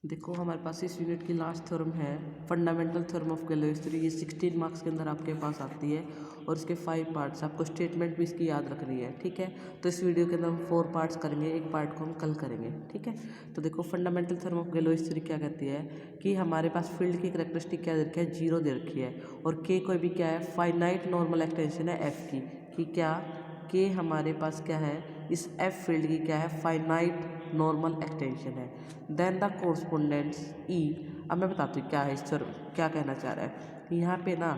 देखो हमारे पास इस यूनिट की लास्ट थ्योरम है फंडामेंटल थ्योरम ऑफ गैलोइस थ्योरी। ये 16 मार्क्स के अंदर आपके पास आती है और इसके 5 पार्ट्स, आपको स्टेटमेंट भी इसकी याद रखनी है, ठीक है। तो इस वीडियो के अंदर हम 4 पार्ट्स करेंगे, एक पार्ट को हम कल करेंगे, ठीक है। तो देखो फंडामेंटल थ्योरम ऑफ गैलोइस थ्योरी क्या कहती है कि हमारे पास फील्ड की करेक्टरिस्टिक क्या दे रखी है, 0 दे रखी है और के कोई भी क्या है, फाइनाइट नॉर्मल एक्सटेंशन है एफ की, कि क्या के हमारे पास क्या है, इस एफ फील्ड की क्या है, फाइनाइट नॉर्मल एक्सटेंशन है। देन द कोरस्पोंडेंस ई, अब मैं बताती हूँ क्या है इस क्या कहना चाह रहा है। यहाँ पे ना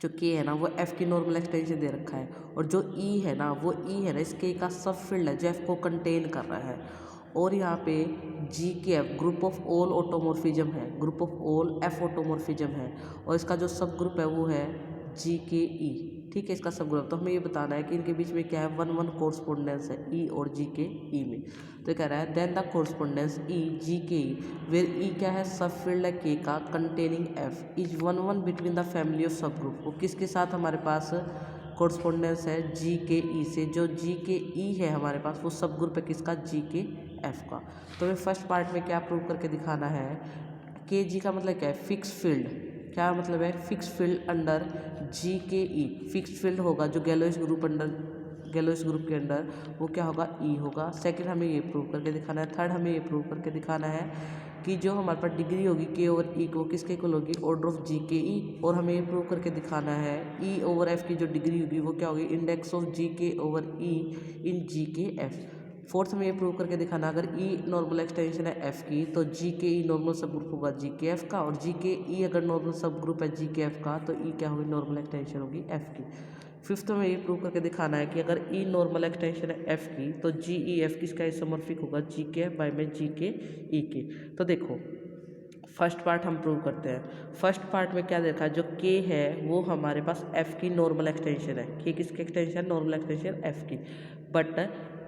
जो के है ना वो एफ की नॉर्मल एक्सटेंशन दे रखा है और जो ई है ना वो ई है ना इस के का सब फील्ड है जो एफ को कंटेन कर रहा है। और यहाँ पे जी के F group of all automorphism है, group of all F automorphism है और इसका जो सब ग्रुप है वो है जी के ई, ठीक है, इसका सब ग्रुप। तो हमें ये बताना है कि इनके बीच में क्या है, 1-1 कोरस्पोंडेंस है ई और जी के ई में। तो कह रहा है देन द कोरस्पोंडेंस ई जी के ई वेयर ई क्या है, सब फील्ड है के का containing F is 1-1 between the family of सब ग्रुप। वो किसके साथ हमारे पास कोरस्पोंडेंस है, जी के ई से। जो जी के ई है हमारे पास वो सब ग्रुप है किसका, जी के एफ का। तो हमें फर्स्ट पार्ट में क्या प्रूव करके दिखाना है, के जी का मतलब क्या है, फिक्स फील्ड। क्या मतलब है, फिक्स फील्ड अंडर जी के ई। फिक्स फील्ड होगा जो गैलोइस ग्रुप अंडर, गैलोइस ग्रुप के अंडर वो क्या होगा, ई होगा। सेकंड हमें ये प्रूव करके दिखाना है। थर्ड हमें ये प्रूव करके दिखाना है कि जो हमारे पास डिग्री होगी के ओवर ई को किसके इक्वल होगी, ऑर्डर ऑफ जी के ई। और हमें ये प्रूव करके दिखाना है ई ओवर एफ की जो डिग्री होगी वो क्या होगी, इंडेक्स ऑफ जी के ओवर ई इन जी के एफ। फोर्थ में ये प्रूव करके दिखाना, अगर ई नॉर्मल एक्सटेंशन है एफ की तो जी के ई नॉर्मल सब ग्रुप होगा जी के एफ का, और जी के ई अगर नॉर्मल सब ग्रुप है जी के एफ का तो ई क्या होगी, नॉर्मल एक्सटेंशन होगी एफ की। फिफ्थ में ये प्रूव करके दिखाना है कि अगर ई नॉर्मल एक्सटेंशन है एफ की तो जी ई एफ किसका इसोमॉर्फिक होगा, जी के एफ बाय में जी के ई के। तो देखो फर्स्ट पार्ट हम प्रूव करते हैं। फर्स्ट पार्ट में क्या देखा, जो के है वो हमारे पास एफ की नॉर्मल एक्सटेंशन है। के किसकी एक्सटेंशन, नॉर्मल एक्सटेंशन एफ की। बट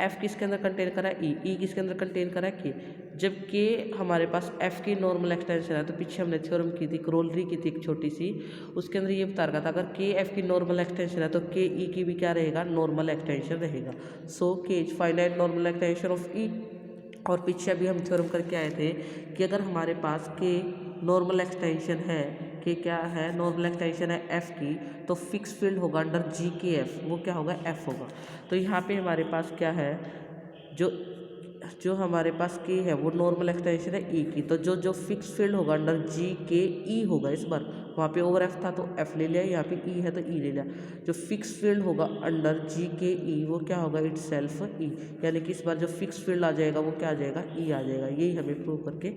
एफ किसके अंदर कंटेन करा है, ई किसके अंदर कंटेन करा है, के। जब के हमारे पास एफ की नॉर्मल एक्सटेंशन है तो पीछे हमने थ्योरम की थी, क्रोलरी की थी एक छोटी सी, उसके अंदर ये बता रखा था अगर के एफ की नॉर्मल एक्सटेंशन है तो के ई की भी क्या रहेगा, नॉर्मल एक्सटेंशन रहेगा। So K is finite normal extension of E. और पीछे अभी हम थ्योरम करके आए थे कि अगर हमारे पास के नॉर्मल एक्सटेंशन है, कि क्या है, नॉर्मल एक्सटेंशन है एफ की, तो फिक्स फील्ड होगा अंडर जी के एफ, वो क्या होगा, एफ होगा। तो यहाँ पे हमारे पास क्या है, जो जो हमारे पास के है वो नॉर्मल एक्सटेंशन है ई की, तो जो जो फिक्स फील्ड होगा अंडर जी के ई होगा, इस बार वहाँ पे ओवर एफ था तो एफ ले लिया, यहाँ पे ई है तो ई ले लिया। जो फिक्स फील्ड होगा अंडर जी के ई वो क्या होगा, इट सेल्फ ई, यानी कि इस बार जो फिक्स फील्ड आ जाएगा वो क्या आ जाएगा, ई आ जाएगा। यही हमें प्रूव करके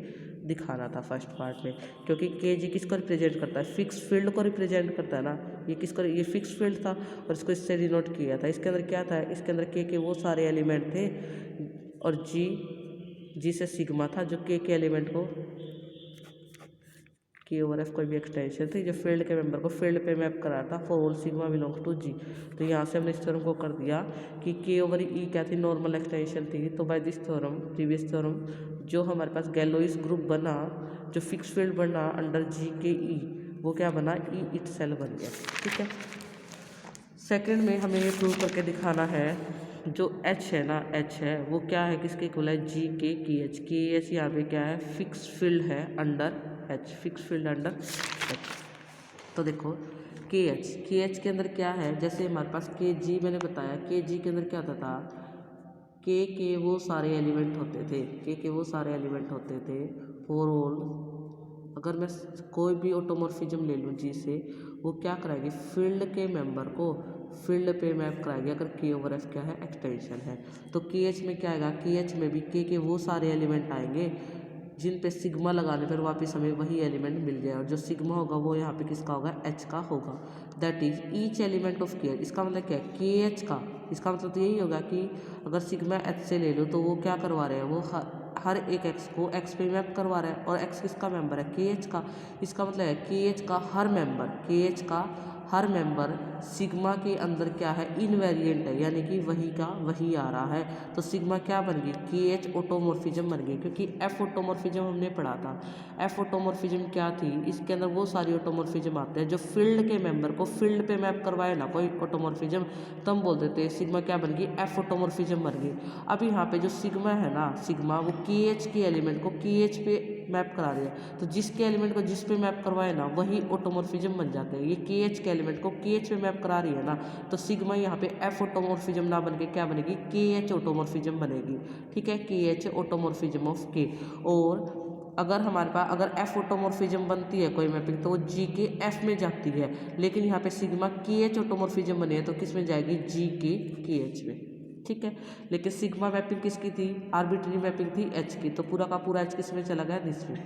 दिखाना था फर्स्ट पार्ट में, क्योंकि के जी किसको रिप्रेजेंट करता है, फिक्स फील्ड को रिप्रेजेंट करता है ना। ये किसको, ये फिक्स फील्ड था और इसको इससे डिनोट किया था। इसके अंदर क्या था, इसके अंदर के वो सारे एलिमेंट थे और जी से सिग्मा था जो के एलिमेंट को, के ओवर एफ कोई भी एक्सटेंशन थी जो फील्ड के मेंबर को फील्ड पे मैप करा था for all sigma belongs to G. तो यहाँ से हमने इस थ्योरम को कर दिया कि के ओवर ई क्या थी, नॉर्मल एक्सटेंशन थी। तो by this theorem, previous theorem, जो हमारे पास गैलोइस ग्रुप बना, जो फिक्स फील्ड बना अंडर जी के ई, वो क्या बना, ई इट सेल्फ बन गया, ठीक है। सेकेंड में हमें ये प्रूव करके दिखाना है जो एच है ना, एच है वो क्या है, किसके इक्वल है, जी के एच। के एच यहाँ पे क्या है, फिक्स फील्ड है under H, fix field under H. तो देखो के एच के अंदर क्या है, जैसे हमारे पास के जी मैंने बताया, के जी के अंदर क्या होता था, के वो सारे एलिमेंट होते थे, के वो सारे एलिमेंट होते थे फॉर ऑल। अगर मैं कोई भी ऑटोमॉर्फिज्म ले लूँ जी से, वो क्या कराएगी, फील्ड के मेंबर को फील्ड पे मैप कराएगी अगर के ओवर एफ क्या है, एक्सटेंशन है। तो के एच में क्या आएगा, के एच में भी के वो सारे एलिमेंट आएंगे जिन पे सिग्मा लगाने पर वापस हमें वही एलिमेंट मिल जाए, और जो सिग्मा होगा वो यहाँ पे किसका होगा, एच का होगा। That is each element of के एच। इसका मतलब क्या है, के एच का, इसका मतलब तो यही होगा कि अगर सिग्मा एच से ले लो तो वो क्या करवा रहे हैं, वो हर एक एक्स को एक्स पे मैप करवा रहा है, और एक्स किसका मेंबर है, के एच का। इसका मतलब है के एच का हर मेंबर, के एच का हर मेंबर सिग्मा के अंदर क्या है, इनवेरिएंट है, यानी कि वही का वही आ रहा है। तो सिग्मा क्या बन गई, KH ऑटोमॉर्फिज्म बन गई, क्योंकि F ऑटोमॉर्फिज्म हमने पढ़ा था। F ऑटोमॉर्फिज्म क्या थी, इसके अंदर वो सारी ऑटोमॉर्फिज्म आते हैं जो फील्ड के मेंबर को फील्ड पे मैप करवाए ना कोई ऑटोमॉर्फिज्म, तो हम बोल देते हैं सिग्मा क्या बन गई, F ऑटोमॉर्फिज्म बन गई। अब यहाँ पे जो सिग्मा है ना, सिग्मा वो KH के एलिमेंट को KH पे मैप करा रही है, तो जिसके एलिमेंट को जिस पे मैप करवाए ना वही ऑटोमॉर्फिज्म बन जाते हैं। ये KH के एलिमेंट को KH पे मैप करा रही है ना, तो सिग्मा यहाँ पे F ऑटोमॉर्फिज्म ना बन के क्या बनेगी, KH ऑटोमॉर्फिज्म बनेगी। ठीक है, KH ऑटोमॉर्फिज्म ऑफ K। और अगर हमारे पास अगर F ऑटोमॉर्फिज्म बनती है कोई मैपिंग, तो वो G के F में जाती है, लेकिन यहाँ पे सिग्मा KH ऑटोमॉर्फिज्म बनी है तो किस में जाएगी, G के KH में। ठीक है, लेकिन सिग्मा मैपिंग किसकी थी, आर्बिट्री मैपिंग थी H की, तो पूरा का पूरा H किस में चला गया, दिस में।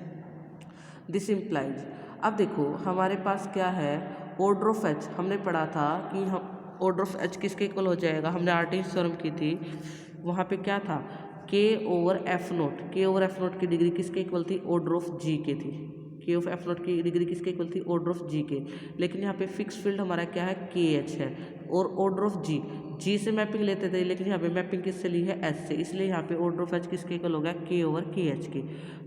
दिस इम्प्लाइज, अब देखो हमारे पास क्या है, ऑर्डर ऑफ H हमने पढ़ा था कि हम ऑर्डर ऑफ H किसके इक्वल हो जाएगा, हमने आर्टिस्ट थ्योरम की थी, वहाँ पे क्या था, K over F note, K over F note की डिग्री किसके इक्वल थी, ऑर्डर ऑफ G के थी। K ऑफ F नोट की डिग्री किसके इक्वल थी, ऑर्डर ऑफ G के। लेकिन यहाँ पे फिक्स फील्ड हमारा क्या है, KH है, और ऑर्डर ऑफ G से मैपिंग लेते थे, लेकिन यहाँ पे मैपिंग किससे ली है, S से, इसलिए यहाँ पे ऑर्डर ऑफ H किसके इक्वल हो गया, K ओवर KH के।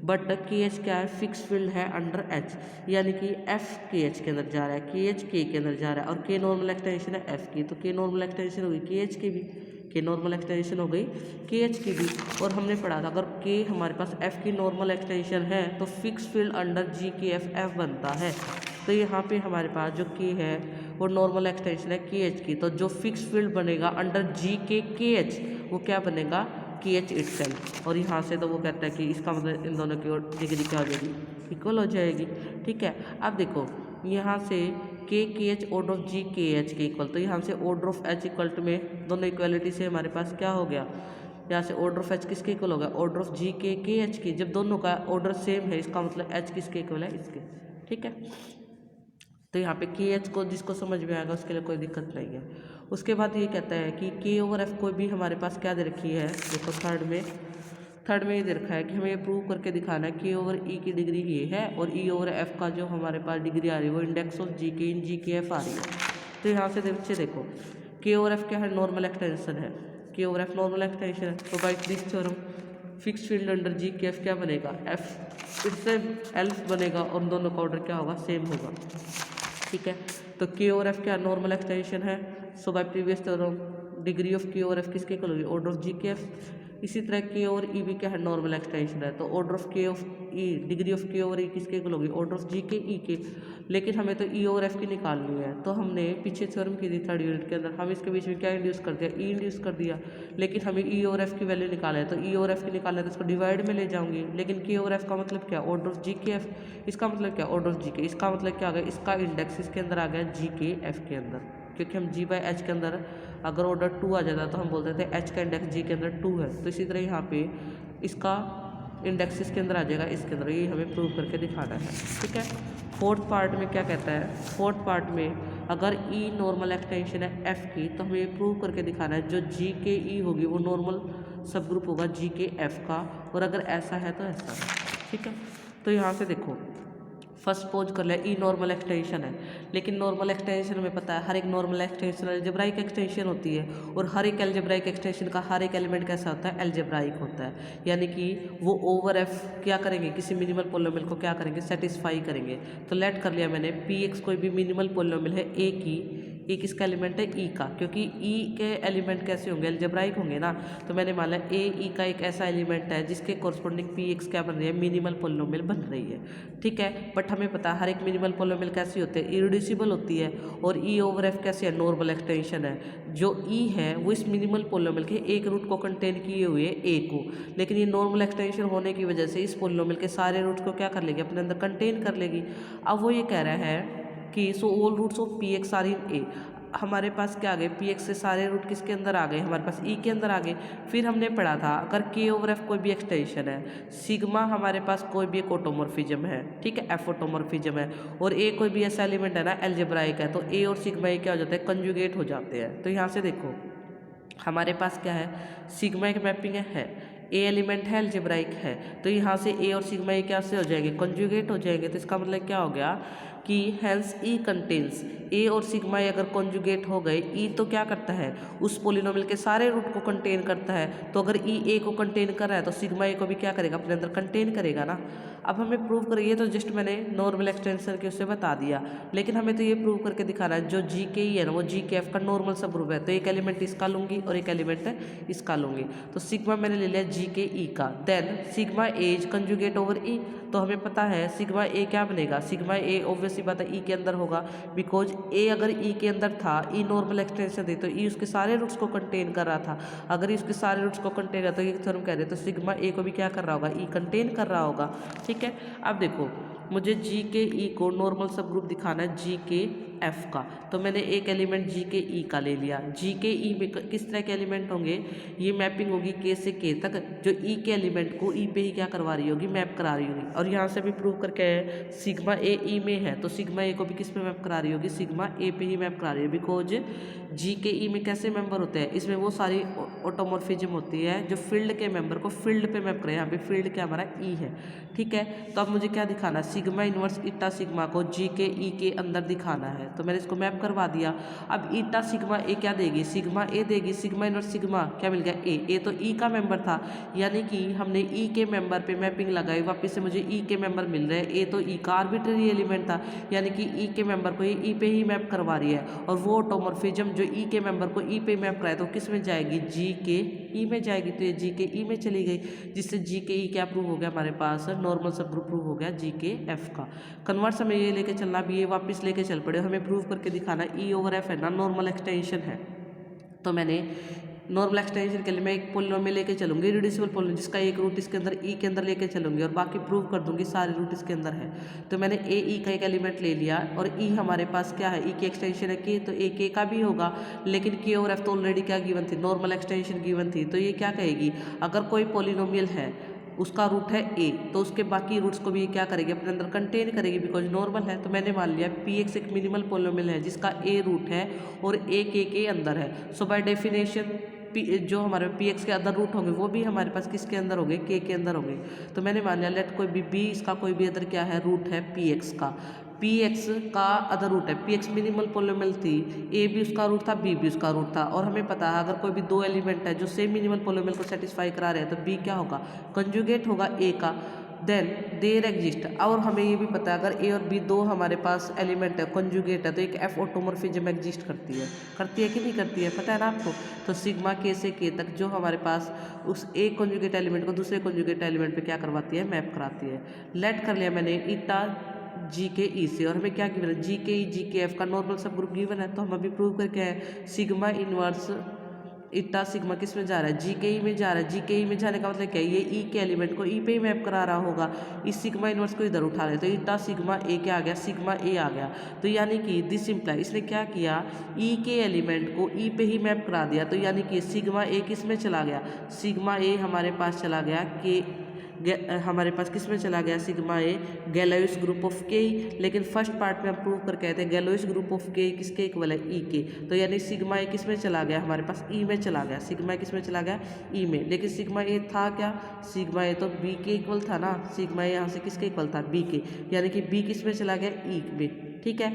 बट KH क्या है, फिक्स फील्ड है अंडर H, यानी कि F KH के अंदर जा रहा है, KH K के अंदर जा रहा है, और K नॉर्मल एक्सटेंशन है F की, तो K नॉर्मल एक्सटेंशन होगी KH की भी, K नॉर्मल एक्सटेंशन हो गई KH की भी। और हमने पढ़ा था अगर K हमारे पास F की नॉर्मल एक्सटेंशन है तो fix field under G K F बनता है। तो यहाँ पे हमारे पास जो K है वो नॉर्मल एक्सटेंशन है KH की, तो जो फिक्स फील्ड बनेगा अंडर G के KH वो क्या बनेगा, KH इटसेल्फ। और यहाँ से तो वो कहता है कि इसका मतलब इन दोनों की डिग्री क्या हो जाएगी, इक्वल हो जाएगी। ठीक है, अब देखो यहाँ से K KH order of G KH के इक्वल, तो यहाँ से order of H equal to में दोनों इक्वलिटी से हमारे पास क्या हो गया, यहाँ से ऑर्डर ऑफ H किसके इक्वल होगा, ऑर्डर ऑफ G के KH की। जब दोनों का ऑर्डर सेम है इसका मतलब H किसके इक्वल है, इसके। ठीक है, तो यहाँ पे KH को जिसको समझ में आएगा उसके लिए कोई दिक्कत नहीं है। उसके बाद ये कहता है कि K ओवर F को भी हमारे पास क्या दे रखी है, देखो थर्ड में ये दे रखा है कि हमें ये प्रूव करके दिखाना है K ओवर E की डिग्री ये है, और E ओवर F का जो हमारे पास डिग्री आ रही है वो इंडेक्स ऑफ G के इन G के F आ रही है। तो यहाँ से बच्चे देखो K ओवर F क्या है, नॉर्मल एक्सटेंशन है, K over F normal extension है, तो by this theorem fix field under G K F क्या बनेगा, F इससे एल्फ बनेगा, और दोनों का ऑर्डर क्या होगा, सेम होगा। ठीक है, तो K ओवर F क्या नॉर्मल एक्सटेंशन है, so by previous theorem degree of K over F किसके इक्वल होगी, order of G K F। इसी तरह K ओवर E भी क्या है, नॉर्मल एक्सटेंशन है, तो order of K of E degree of K over E किसके इक्वल होगी, ऑर्डर ऑफ G के E के। लेकिन हमें तो E ओवर F की निकालनी है, तो हमने पीछे थ्योरम की थी थर्ड यूनिट के अंदर, हम इसके बीच में क्या इंड्यूस कर दिया, E इंड्यूस कर दिया। लेकिन हमें E ओवर F की वैल्यू निकाला है, तो E ओवर F की निकालना है तो इसको डिवाइड में ले जाऊंगी, लेकिन K ओवर F का मतलब क्या, order of G K F, इसका मतलब क्या, ऑर्डर ऑफ G के, इसका मतलब क्या आ गया, इसका इंडेक्स इसके अंदर आ गया G के F के अंदर, क्योंकि हम G बाई H के अंदर अगर ऑर्डर 2 आ जाता तो हम बोलते थे H का इंडेक्स G के अंदर 2 है। तो इसी तरह यहाँ पे इसका इंडेक्स इसके अंदर आ जाएगा, इसके अंदर, ये हमें प्रूव करके दिखाना है। ठीक है, फोर्थ पार्ट में क्या कहता है, फोर्थ पार्ट में अगर E नॉर्मल एक्सटेंशन है F की, तो हमें ये प्रूव करके दिखाना है जो G के E होगी वो नॉर्मल सब ग्रुप होगा G के F का, और अगर ऐसा है तो ऐसा है। ठीक है, तो यहाँ से देखो फर्स्ट पोज कर लिया, E नॉर्मल एक्सटेंशन है, लेकिन नॉर्मल एक्सटेंशन में पता है हर एक नॉर्मल एक्सटेंशन अलजेब्राइक एक्सटेंशन होती है, और हर एक अलजेब्राइक एक्सटेंशन का हर एक एलिमेंट कैसा होता है, अलजेब्राइक होता है, यानी कि वो ओवर F क्या करेंगे, किसी मिनिमल पोलिनोमियल को क्या करेंगे, सेटिस्फाई करेंगे। तो लेट कर लिया मैंने Px कोई भी मिनिमल पोलिनोमियल है A की, ए किसका एलिमेंट है, ई का, क्योंकि ई के एलिमेंट कैसे होंगे, अलजेब्राइक होंगे ना, तो मैंने माना ए ई का एक ऐसा एलिमेंट है जिसके कॉरस्पॉन्डिंग पी एक्स क्या बन रही है, मिनिमल पोलिनोमियल बन रही है। ठीक है, बट हमें पता है हर एक मिनिमल पोलिनोमियल कैसी होती है, इरिड्यूसिबल होती है, और ई ओवर एफ कैसे है, नॉर्मल एक्सटेंशन है। जो ई है वो इस मिनिमल पोलिनोमियल के एक रूट को कंटेन किए हुए ए को, लेकिन ये नॉर्मल एक्सटेंशन होने की वजह से इस पोलिनोमियल के सारे रूट्स को क्या कर लेगी, अपने अंदर कंटेन कर लेगी। अब वो ये कह रहा है कि so all roots of P X are in A, हमारे पास क्या आ गए, पी एक्स से सारे रूट किसके अंदर आ गए, हमारे पास ई के अंदर आ गए। फिर हमने पढ़ा था अगर के ओवर एफ कोई भी एक्सटेंशन है, सिग्मा हमारे पास कोई भी एक ऑटोमॉर्फिज्म है, ठीक है, एफ ऑटोमॉर्फिज्म है, और ए कोई भी ऐसा एलिमेंट है ना अलजेब्राइक है, तो ए और सिग्मा ये क्या हो जाते हैं, कंजुगेट हो जाते हैं। तो यहाँ से देखो हमारे पास क्या है, सिग्मा एक मैपिंग है, ए एलिमेंट है, अलजेब्राइक है, तो यहाँ से ए और सिग्मा ये क्या से हो जाएंगे, कंजुगेट हो जाएंगे। तो इसका मतलब क्या हो गया, कि हैंस ई कंटेन्स ए और सिग्मा ए अगर कॉन्जुगेट हो गए, ई तो क्या करता है उस पोलिनोमियल के सारे रूट को कंटेन करता है, तो अगर ई ए को कंटेन कर रहा है तो सिग्मा ए को भी क्या करेगा अपने अंदर कंटेन करेगा ना। अब हमें प्रूव करिए, तो जस्ट मैंने नॉर्मल एक्सटेंशन के उससे बता दिया, लेकिन हमें तो ये प्रूव करके दिखाना है जो जी के ई है ना वो जी के एफ का नॉर्मल सब ग्रुप है, तो एक एलिमेंट इसका लूंगी और एक एलिमेंट इसका लूंगी। तो सिग्मा मैंने ले लिया जी के ई का, then sigma A is conjugate over E, तो हमें पता है सिग्मा ए क्या बनेगा, सिग्मा ए ऑब्वियसली बात है ई के अंदर होगा, बिकॉज ए अगर ई के अंदर था, ई नॉर्मल एक्सटेंशन थी, तो ई उसके सारे रूट्स को कंटेन कर रहा था। अगर उसके सारे रूट्स को कंटेन कर, तो ये थ्योरम कह रहे हैं तो सिग्मा ए को भी क्या कर रहा होगा, ई कंटेन कर रहा होगा। ठीक है, अब देखो मुझे जी के ई को नॉर्मल सब ग्रुप दिखाना है जी के एफ का, तो मैंने एक एलिमेंट जी के ई का ले लिया। जी के ई में किस तरह के एलिमेंट होंगे, ये मैपिंग होगी के से के तक, जो ई के एलिमेंट को ई पे ही क्या करवा रही होगी, मैप करा रही होगी। और यहाँ से भी प्रूव करके है सिग्मा ए ई में है, तो सिग्मा ए को भी किस पे मैप करा रही होगी, सिग्मा ए पे ही मैप करा रही है, बिकॉज जी के ई में कैसे मेंबर होते हैं, इसमें वो सारी ऑटोमॉर्फिज्म होती है जो फील्ड के मेंबर को फील्ड पे मैप करे। यहाँ पे फील्ड क्या हमारा ई है। ठीक है, तो अब मुझे क्या दिखाना, सिग्मा इनवर्स ईटा सिग्मा को जी के ई के अंदर दिखाना है, तो मैंने इसको मैप करवा दिया। अब ईटा सिग्मा ए क्या देगी, सिग्मा ए देगी, सिग्मा इनवर्स सिग्मा क्या मिल गया ए तो ई का मेंबर था, यानी कि हमने ई के मेंबर पे मैपिंग लगाई, वापस से मुझे ई के मेंबर मिल रहे हैं। ए तो ई का आर्बिट्ररी एलिमेंट था, यानी कि ई के मेंबर को ई पे ही मैप करवा रही है, और वो ऑटोमॉर्फिज्म जो ई के मेंबर को ई पे मैप कराए तो किस में जाएगी, जी के ई में जाएगी, तो ये जी के ई में चली गई, जिससे जी के ई क्या प्रूव हो गया हमारे पास, नॉर्मल सब ग्रुप प्रूव हो गया जी के एफ का। कन्वर्स हमें ये लेके चलना, भी ये वापस लेके चल पड़े, हमें प्रूव करके दिखाना ई ओवर एफ है ना नॉर्मल एक्सटेंशन है। तो मैंने नॉर्मल एक्सटेंशन के लिए मैं एक पोलिनोमियल लेके चलूंगी, रिड्यूसिबल पोलिनोमियल जिसका एक रूट इसके अंदर ई के अंदर लेके चलूंगी, और बाकी प्रूव कर दूंगी सारे रूट इसके अंदर है। तो मैंने ए ई का एक एलिमेंट ले लिया, और ई हमारे पास क्या है, ई की एक्सटेंशन है के, तो ए के का भी होगा, लेकिन के ओवर एफ तो ऑलरेडी क्या गिवन थी, नॉर्मल एक्सटेंशन गिवन थी। तो ये क्या कहेगी, अगर कोई पोलिनोमियल है उसका रूट है ए, तो उसके बाकी रूट्स को भी क्या करेगी, अपने अंदर कंटेन करेगी, बिकॉज नॉर्मल है। तो मैंने मान लिया पी एक्स एक मिनिमल पोलिनोमियल है जिसका ए रूट है और ए के अंदर है। सो बाय डेफिनेशन जो हमारे पी एक्स के अदर रूट होंगे वो भी हमारे पास किसके अंदर होंगे, के अंदर होंगे। तो मैंने मान लिया लेट कोई भी इसका कोई भी अदर क्या है, रूट है पी एक्स का, पी एक्स का अदर रूट है, पी एक्स मिनिमल पोलिनोमियल थी, ए भी उसका रूट था, बी भी उसका रूट था, और हमें पता है अगर कोई भी दो एलिमेंट है जो सेम मिनिमल पोलिनोमियल को सेटिस्फाई करा रहे हैं तो बी क्या होगा, कंजुगेट होगा ए का, देन देयर एग्जिस्ट। और हमें ये भी पता है अगर ए और बी दो हमारे पास एलिमेंट है, कंजुगेट है, तो एक एफ ऑटोमॉर्फिज्म एग्जिस्ट करती है कि नहीं करती है, पता है ना आपको। तो सिग्मा के से के तक जो हमारे पास उस एक कंजुगेट एलिमेंट को दूसरे कंजुगेट एलिमेंट पे क्या करवाती है, मैप कराती है। लेट कर लिया मैंने ईटा जी के ई से, और हमें क्या गिवन है, जी के ई जी के एफ का नॉर्मल सब ग्रुप गिवन है। तो हम अभी प्रूव करके आए सिग्मा इनवर्स इटा सिग्मा किस में जा रहा है, जी के ई में जा रहा है। जी के ई में जाने का मतलब क्या है, ये ई के एलिमेंट को ई पे ही मैप करा रहा होगा, इस सिग्मा इनवर्स को इधर उठा रहे, तो इटा सिग्मा ए क्या आ गया, सिग्मा ए आ गया। तो यानी कि दिस इम्प्लाई, इसने क्या किया, ई के एलिमेंट को ई पे ही मैप करा दिया, तो यानी कि सिग्मा ए किस में चला गया, सिग्मा ए हमारे पास चला गया के हमारे पास किस में चला गया, सिग्मा ए गैलोइस ग्रुप ऑफ के, लेकिन फर्स्ट पार्ट में हम प्रूव करके आए थे गैलोइस ग्रुप ऑफ के किसके इक्वल है, ई के। तो यानी सिग्मा ए किस में चला गया, हमारे पास ई में चला गया, सिग्मा ए किस में चला गया, ई में। लेकिन सिग्मा ए था क्या, सिग्मा ए तो बी के इक्वल था ना, सिग्मा ए यहाँ से किसके इक्वल था, बी के, यानी कि बी किस में चला गया, ई में। ठीक है,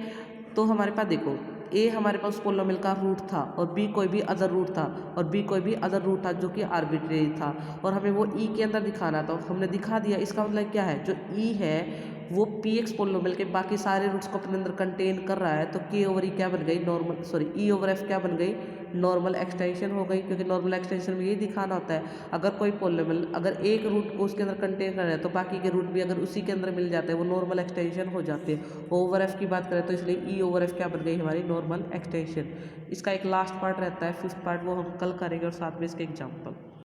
तो हमारे पास देखो ए हमारे पास पोलिनोमियल का रूट था, और बी कोई भी अदर रूट था, और बी कोई भी अदर रूट था जो कि आर्बिट्रेरी था, और हमें वो ई के अंदर दिखाना था, हमने दिखा दिया। इसका मतलब क्या है, जो ई है वो पी एक्स पोलिनोमियल के बाकी सारे रूट्स को अपने अंदर कंटेन कर रहा है, तो के ओवर ई क्या बन गई, नॉर्मल सॉरी ई ओवर एफ क्या बन गई, नॉर्मल एक्सटेंशन हो गई। क्योंकि नॉर्मल एक्सटेंशन में ये दिखाना होता है अगर कोई पोलिनोमियल अगर एक रूट को उसके अंदर कंटेन कर रहा है तो बाकी के रूट भी अगर उसी के अंदर मिल जाते हैं वो नॉर्मल एक्सटेंशन हो जाते हैं। ओवर एफ की बात करें तो इसलिए ई ओवर एफ क्या बन गई, हमारी नॉर्मल एक्सटेंशन। इसका एक लास्ट पार्ट रहता है, फिफ्थ पार्ट, वो हम कल करेंगे, और साथ में इसके एग्जाम्पल।